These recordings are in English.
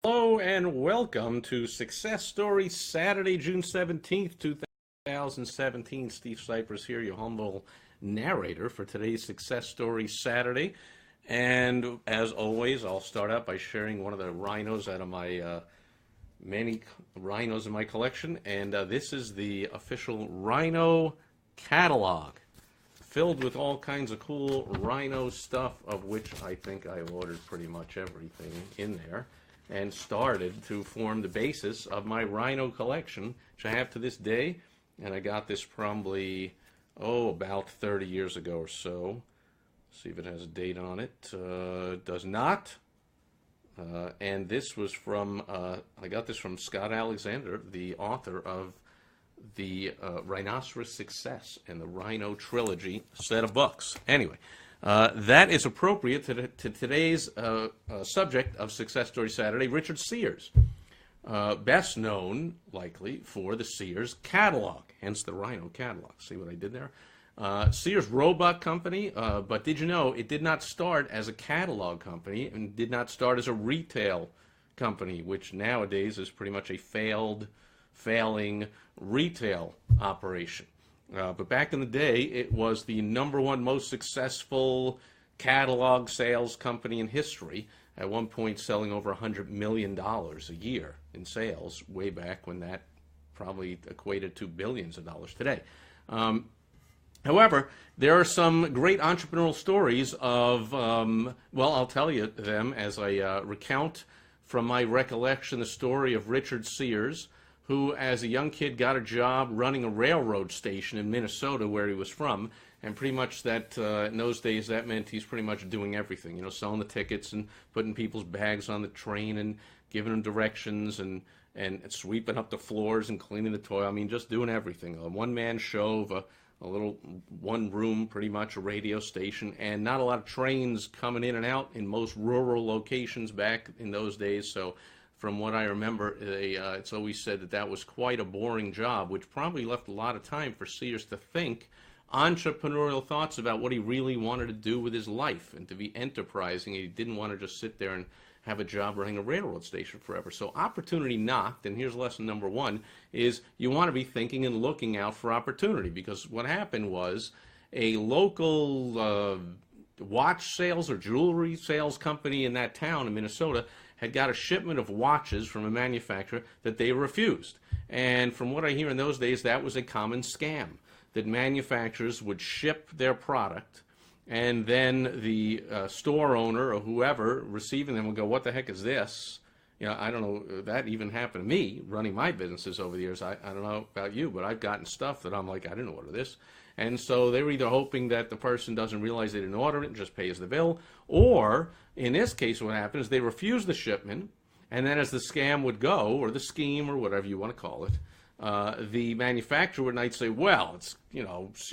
Hello and welcome to Success Story Saturday, June 17th, 2017. Steve Sipress here, your humble narrator for today's Success Story Saturday. And as always, I'll start out by sharing one of the rhinos out of my many rhinos in my collection. And this is the official rhino catalog, filled with all kinds of cool rhino stuff, of which I think I've ordered pretty much everything in there, and started to form the basis of my rhino collection, which I have to this day. And I got this probably, about 30 years ago or so. See if it has a date on it. Does not. And this was from, I got this from Scott Alexander, the author of the Rhinoceros Success and the Rhino Trilogy set of books. Anyway, that is appropriate to today's subject of Success Story Saturday, Richard Sears. Best known, likely, for the Sears catalog, hence the Rhino catalog. See what I did there? Sears Roebuck Company, but did you know it did not start as a catalog company and did not start as a retail company, which nowadays is pretty much a failing retail operation. But back in the day, it was the #1 most successful catalog sales company in history, at one point selling over $100 million a year in sales, way back when that probably equated to billions of dollars today. However, there are some great entrepreneurial stories of, I'll tell you them as I recount from my recollection the story of Richard Sears, who as a young kid got a job running a railroad station in Minnesota, where he was from. And pretty much that, in those days, that meant he's pretty much doing everything, selling the tickets and putting people's bags on the train and giving them directions and sweeping up the floors and cleaning the toilet. I mean, just doing everything. A one-man show of a little one room, pretty much a radio station, and not a lot of trains coming in and out in most rural locations back in those days. So from what I remember, it's always said that was quite a boring job, which probably left a lot of time for Sears to think entrepreneurial thoughts about what he really wanted to do with his life and to be enterprising. He didn't want to just sit there and have a job running a railroad station forever. So opportunity knocked, and here's lesson #1, is you want to be thinking and looking out for opportunity, because what happened was a local watch sales or jewelry sales company in that town in Minnesota had got a shipment of watches from a manufacturer that they refused. And from what I hear in those days, that was a common scam, that manufacturers would ship their product, and then the store owner or whoever receiving them would go, "What the heck is this?" I don't know, that even happened to me running my businesses over the years. I don't know about you, but I've gotten stuff that I'm like, I didn't order this. And so they were either hoping that the person doesn't realize they didn't order it and just pays the bill, or in this case what happened is they refused the shipment, and then as the scam would go, or the scheme, or whatever you want to call it, the manufacturer would say, "Well, it's,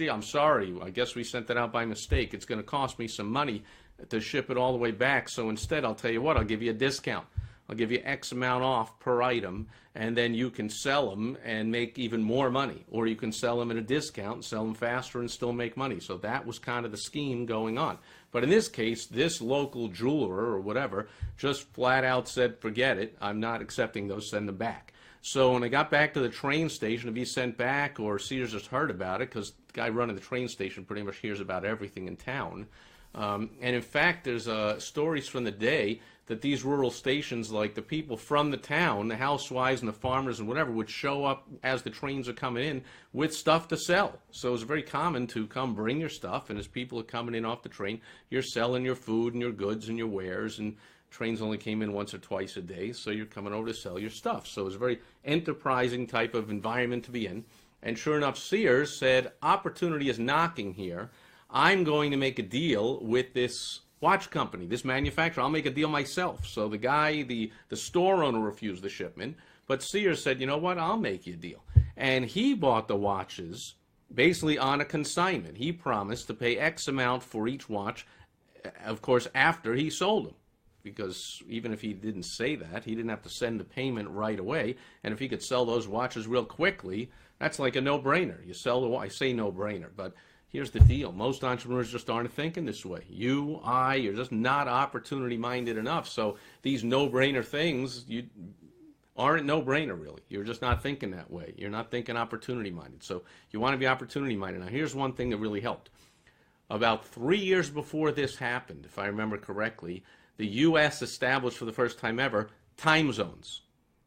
I'm sorry, I guess we sent that out by mistake. It's going to cost me some money to ship it all the way back, so instead I'll tell you what, I'll give you a discount. I'll give you X amount off per item, and then you can sell them and make even more money. Or you can sell them at a discount, sell them faster, and still make money." So that was kind of the scheme going on. But in this case, this local jeweler or whatever just flat out said, "Forget it, I'm not accepting those, send them back." So when I got back to the train station to be sent back, or Sears just heard about it, because the guy running the train station pretty much hears about everything in town. And in fact, there's stories from the day that these rural stations, like the people from the town, the housewives and the farmers and whatever, would show up as the trains are coming in with stuff to sell. So it's very common to come bring your stuff, and as people are coming in off the train, you're selling your food and your goods and your wares, and trains only came in once or twice a day, so you're coming over to sell your stuff. So it was a very enterprising type of environment to be in. And sure enough, Sears said, "Opportunity is knocking here. I'm going to make a deal with this watch company, this manufacturer. I'll make a deal myself." So the guy, the store owner, refused the shipment, but Sears said, "You know what, I'll make you a deal." And he bought the watches basically on a consignment. He promised to pay X amount for each watch, of course, after he sold them. Because even if he didn't say that, he didn't have to send the payment right away. And if he could sell those watches real quickly, that's like a no-brainer. You sell the watch, I say no-brainer, but here's the deal. Most entrepreneurs just aren't thinking this way. You're just not opportunity-minded enough. So these no-brainer things, you aren't no-brainer, really. You're just not thinking that way. You're not thinking opportunity-minded. So you want to be opportunity-minded. Now, here's one thing that really helped. About 3 years before this happened, if I remember correctly, the U.S. established for the first time ever time zones.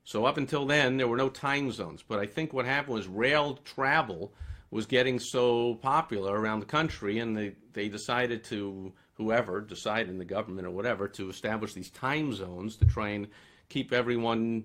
So up until then, there were no time zones. But I think what happened was rail travel was getting so popular around the country, and they decided to, whoever decided in the government or whatever, to establish these time zones to try and keep everyone,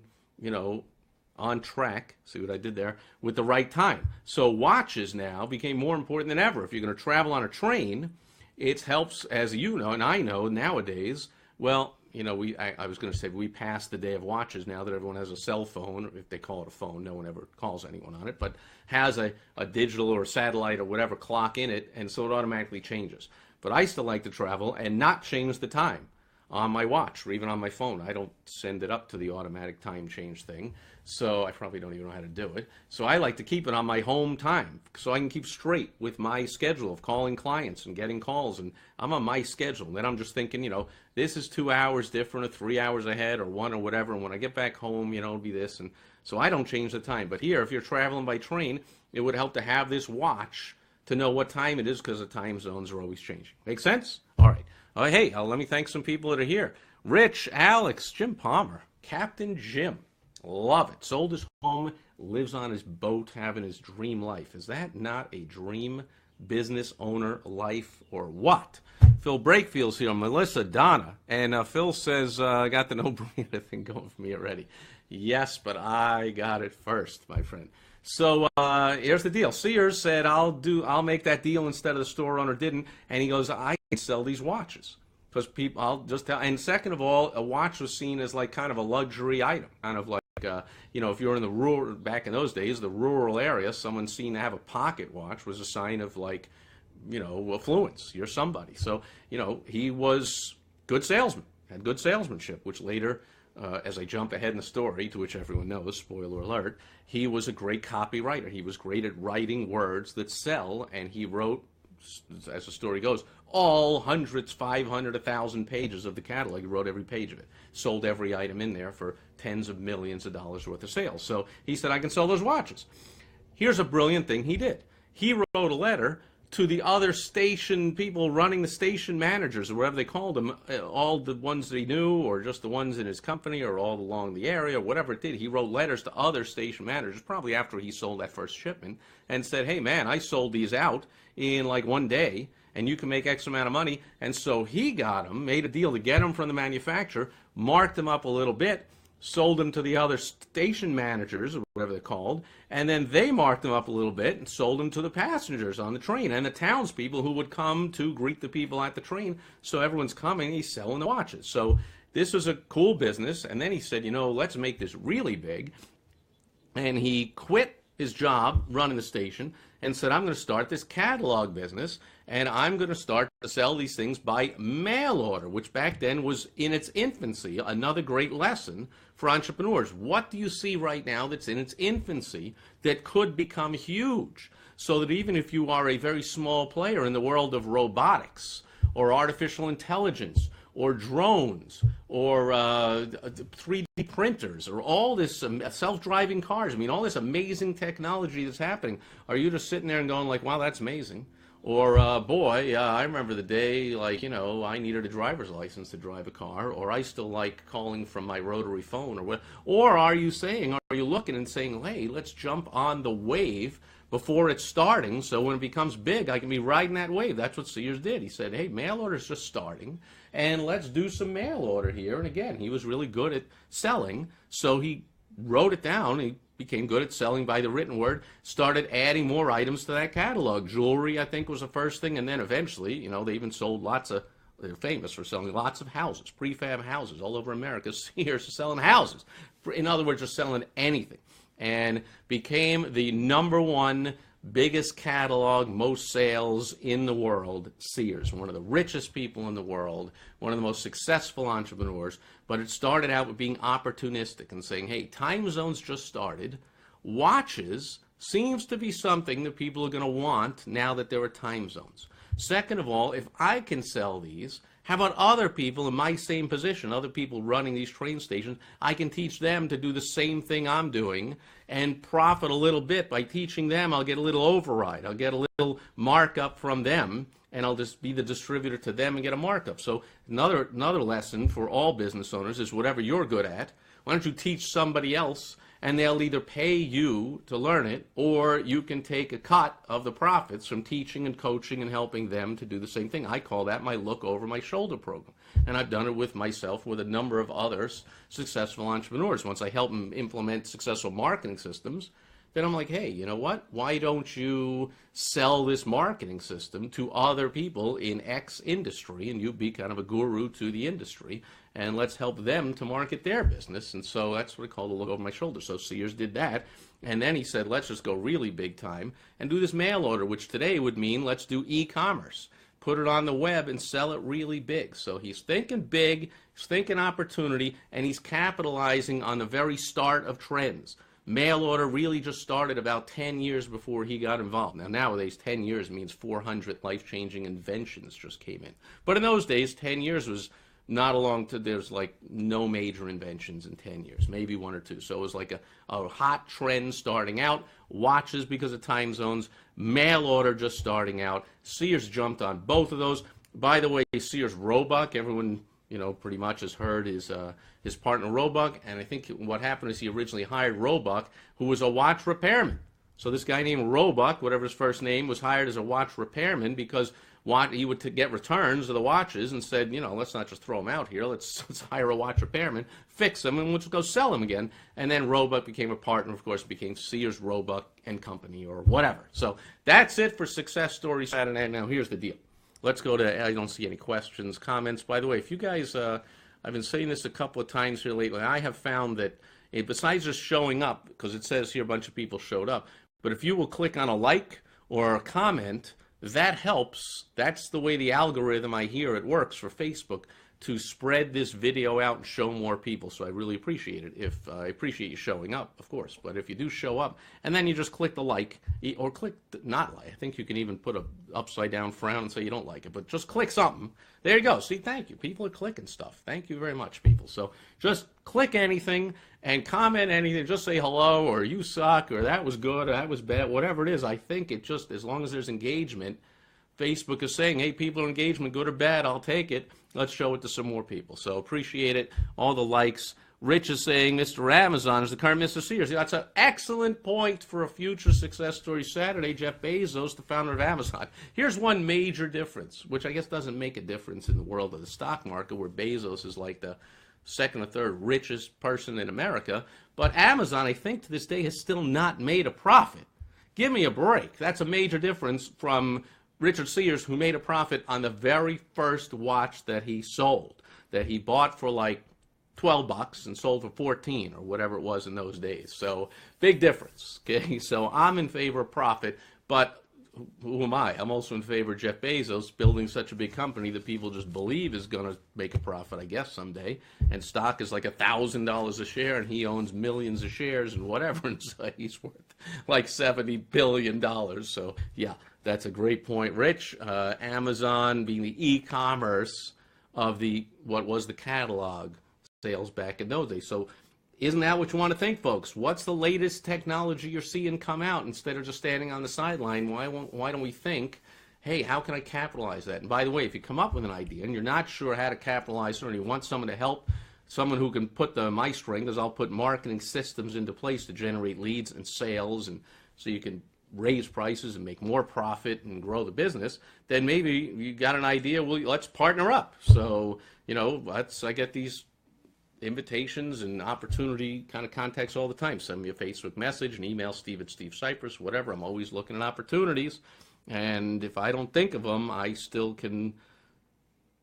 on track, see what I did there, with the right time. So watches now became more important than ever. If you're going to travel on a train, it helps, as you know, and I know nowadays, well, I was going to say we passed the day of watches now that everyone has a cell phone, if they call it a phone, no one ever calls anyone on it, but has a digital or a satellite or whatever clock in it, and so it automatically changes. But I still like to travel and not change the time on my watch or even on my phone. I don't send it up to the automatic time change thing, so I probably don't even know how to do it. So I like to keep it on my home time so I can keep straight with my schedule of calling clients and getting calls, and I'm on my schedule. And then I'm just thinking, this is 2 hours different or 3 hours ahead or one or whatever, and when I get back home, it'll be this. And so I don't change the time. But here, if you're traveling by train, it would help to have this watch to know what time it is because the time zones are always changing. Make sense? All right. Hey, let me thank some people that are here. Rich, Alex, Jim Palmer, Captain Jim. Love it. Sold his home, lives on his boat, having his dream life. Is that not a dream business owner life or what? Phil Breakfield's here. Melissa, Donna. And Phil says, I got the no-brainer thing going for me already. Yes, but I got it first, my friend. So here's the deal. Sears said, I'll make that deal instead of the store owner didn't. And he goes, I can sell these watches. Because people, I'll just tell. And second of all, a watch was seen as like kind of a luxury item. Kind of like, if you're in the rural, back in those days, the rural area, someone seen to have a pocket watch was a sign of like, affluence. You're somebody. So, he was good salesman, had good salesmanship, which later, as I jump ahead in the story, to which everyone knows, spoiler alert, he was a great copywriter. He was great at writing words that sell, and he wrote, as the story goes, all hundreds, 500, 1,000 pages of the catalog. He wrote every page of it, sold every item in there for tens of millions of dollars worth of sales. So he said, I can sell those watches. Here's a brilliant thing he did. He wrote a letter to the other station people running, the station managers or whatever they called them, all the ones that he knew or just the ones in his company or all along the area, whatever it did. He wrote letters to other station managers, probably after he sold that first shipment, and said, hey, man, I sold these out in like one day, and you can make X amount of money. And so he got them, made a deal to get them from the manufacturer, marked them up a little bit, sold them to the other station managers, or whatever they're called, and then they marked them up a little bit and sold them to the passengers on the train and the townspeople who would come to greet the people at the train. So everyone's coming, he's selling the watches. So this was a cool business, and then he said, let's make this really big. And he quit his job running the station and said, I'm going to start this catalog business, and I'm going to start to sell these things by mail order, which back then was in its infancy. Another great lesson for entrepreneurs. What do you see right now that's in its infancy that could become huge? So that even if you are a very small player in the world of robotics or artificial intelligence or drones or 3D printers or all this self-driving cars, all this amazing technology that's happening, are you just sitting there and going like, wow, that's amazing? Or, boy, I remember the day, I needed a driver's license to drive a car, or I still like calling from my rotary phone, or what? Or are you looking and saying, hey, let's jump on the wave before it's starting, so when it becomes big, I can be riding that wave. That's what Sears did. He said, hey, mail order's just starting, and let's do some mail order here. And again, he was really good at selling, so he wrote it down. He became good at selling by the written word, started adding more items to that catalog. Jewelry, I think, was the first thing, and then eventually, they even sold they're famous for selling lots of houses, prefab houses all over America. Sears is selling houses. In other words, just selling anything. And became the #1 biggest catalog, most sales in the world, Sears. One of the richest people in the world, one of the most successful entrepreneurs. But it started out with being opportunistic and saying, hey, time zones just started. Watches seems to be something that people are going to want now that there are time zones. Second of all, if I can sell these, how about other people in my same position, other people running these train stations? I can teach them to do the same thing I'm doing and profit a little bit by teaching them. I'll get a little override. I'll get a little markup from them, and I'll just be the distributor to them and get a markup. So another lesson for all business owners is whatever you're good at, why don't you teach somebody else, and they'll either pay you to learn it, or you can take a cut of the profits from teaching and coaching and helping them to do the same thing. I call that my look over my shoulder program. And I've done it with myself, with a number of other successful entrepreneurs. Once I help them implement successful marketing systems, then I'm like, hey, you know what? Why don't you sell this marketing system to other people in X industry, and you be kind of a guru to the industry, and let's help them to market their business. And so that's what I call the look over my shoulder. So Sears did that, and then he said, let's just go really big time and do this mail order, which today would mean let's do e-commerce. Put it on the web and sell it really big. So he's thinking big, he's thinking opportunity, and he's capitalizing on the very start of trends. Mail order really just started about 10 years before he got involved. Now, nowadays, 10 years means 400 life-changing inventions just came in. But in those days, 10 years was not a long time. There's like no major inventions in 10 years, maybe one or two. So it was like a hot trend starting out. Watches because of time zones. Mail order just starting out. Sears jumped on both of those. By the way, Sears Roebuck, everyone pretty much has heard his partner Roebuck, and I think what happened is he originally hired Roebuck, who was a watch repairman. So this guy named Roebuck, whatever his first name, was hired as a watch repairman because he would get returns of the watches and said, let's not just throw them out here. Let's hire a watch repairman, fix them, and let's go sell them again. And then Roebuck became a partner, of course, became Sears Roebuck and Company or whatever. So that's it for Success Story Saturday. Now here's the deal. Let's go to, I don't see any questions, comments. By the way, if you guys, I've been saying this a couple of times here lately, I have found that besides just showing up, because it says here a bunch of people showed up, but if you will click on a like or a comment, that helps. That's the way the algorithm, I hear it works for Facebook, to spread this video out and show more people. So I really appreciate it. I appreciate you showing up, of course. But if you do show up, and then you just click the like, or click not like. I think you can even put a upside down frown and say you don't like it. But just click something. There you go. See, thank you. People are clicking stuff. Thank you very much, people. So just click anything and comment anything. Just say hello, or you suck, or that was good, or that was bad, whatever it is. I think it just, as long as there's engagement, Facebook is saying, hey, people are engagement, good or bad, I'll take it. Let's show it to some more people. So appreciate it. All the likes. Rich is saying Mr. Amazon is the current Mr. Sears. That's an excellent point for a future Success Story Saturday. Jeff Bezos, the founder of Amazon. Here's one major difference, which I guess doesn't make a difference in the world of the stock market, where Bezos is like the second or third richest person in America. But Amazon, I think to this day, has still not made a profit. Give me a break. That's a major difference from Richard Sears, who made a profit on the very first watch that he sold, that he bought for like $12 and sold for 14 or whatever it was in those days. So big difference. Okay, so I'm in favor of profit, but who am I? I'm also in favor of Jeff Bezos building such a big company that people just believe is going to make a profit, I guess, someday. And stock is like $1,000 a share, and he owns millions of shares and whatever, and so he's worth like $70 billion. So yeah, that's a great point, Rich. Amazon being the e-commerce of what was the catalog sales back in those days. So isn't that what you want to think, folks? What's the latest technology you're seeing come out instead of just standing on the sideline? Why don't we think, hey, how can I capitalize that? And by the way, if you come up with an idea and you're not sure how to capitalize it, or you want someone to help, someone who can put my strength, is I'll put marketing systems into place to generate leads and sales, and so you can raise prices and make more profit and grow the business, then maybe you got an idea, well, let's partner up. So, I get these invitations and opportunity kind of contacts all the time. Send me a Facebook message, an email, Steve@Sipress, whatever. I'm always looking at opportunities. And if I don't think of them, I still can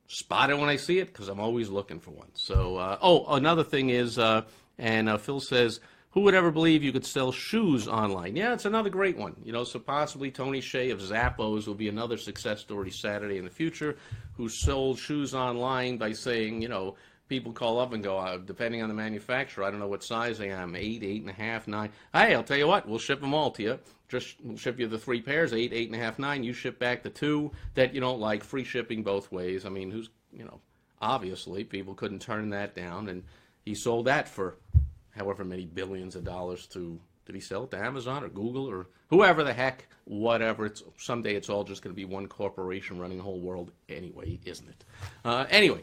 spot it when I see it, because I'm always looking for one. So, another thing is, Phil says, who would ever believe you could sell shoes online? Yeah, it's another great one. So possibly Tony Shea of Zappos will be another Success Story Saturday in the future, who sold shoes online by saying, people call up and go, depending on the manufacturer, I don't know what size I am, 8, 8.5, 9. Hey, I'll tell you what, we'll ship them all to you. Just we'll ship you the 3 pairs, 8, 8.5, 9. You ship back the 2 that you don't like, free shipping both ways. I mean, who's, obviously people couldn't turn that down, and he sold that for however many billions of dollars to, did he sell it to Amazon or Google or whoever the heck, whatever. Someday it's all just going to be one corporation running the whole world anyway, isn't it? Anyway,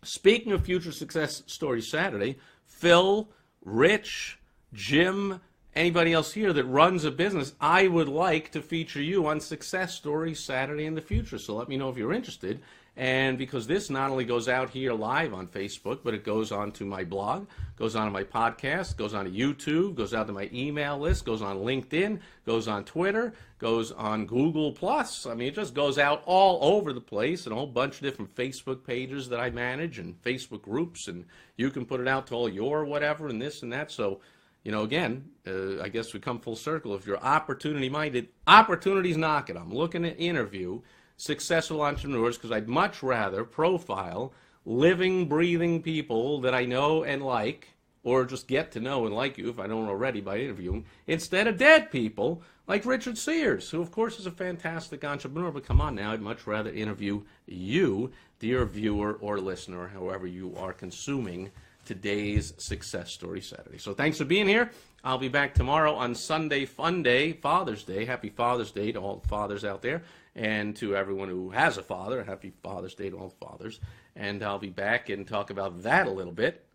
speaking of Future Success Story Saturday, Phil, Rich, Jim, anybody else here that runs a business, I would like to feature you on Success Story Saturday in the future. So let me know if you're interested. And because this not only goes out here live on Facebook, but it goes on to my blog, goes on to my podcast, goes on to YouTube, goes out to my email list, goes on LinkedIn, goes on Twitter, goes on Google+. I mean, it just goes out all over the place, and a whole bunch of different Facebook pages that I manage and Facebook groups, and you can put it out to all your whatever and this and that. So, again, I guess we come full circle. If you're opportunity-minded, opportunity's knocking. I'm looking to interview successful entrepreneurs because I'd much rather profile living, breathing people that I know and like, or just get to know and like you if I don't already by interviewing, instead of dead people like Richard Sears, who of course is a fantastic entrepreneur, but come on now, I'd much rather interview you, dear viewer or listener, however you are consuming today's Success Story Saturday. So thanks for being here. I'll be back tomorrow on Sunday Fun Day, Father's Day. Happy Father's Day to all the fathers out there, and to everyone who has a father. Happy Father's Day to all the fathers. And I'll be back and talk about that a little bit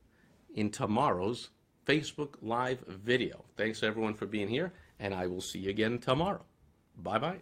in tomorrow's Facebook Live video. Thanks everyone for being here, and I will see you again tomorrow. Bye-bye.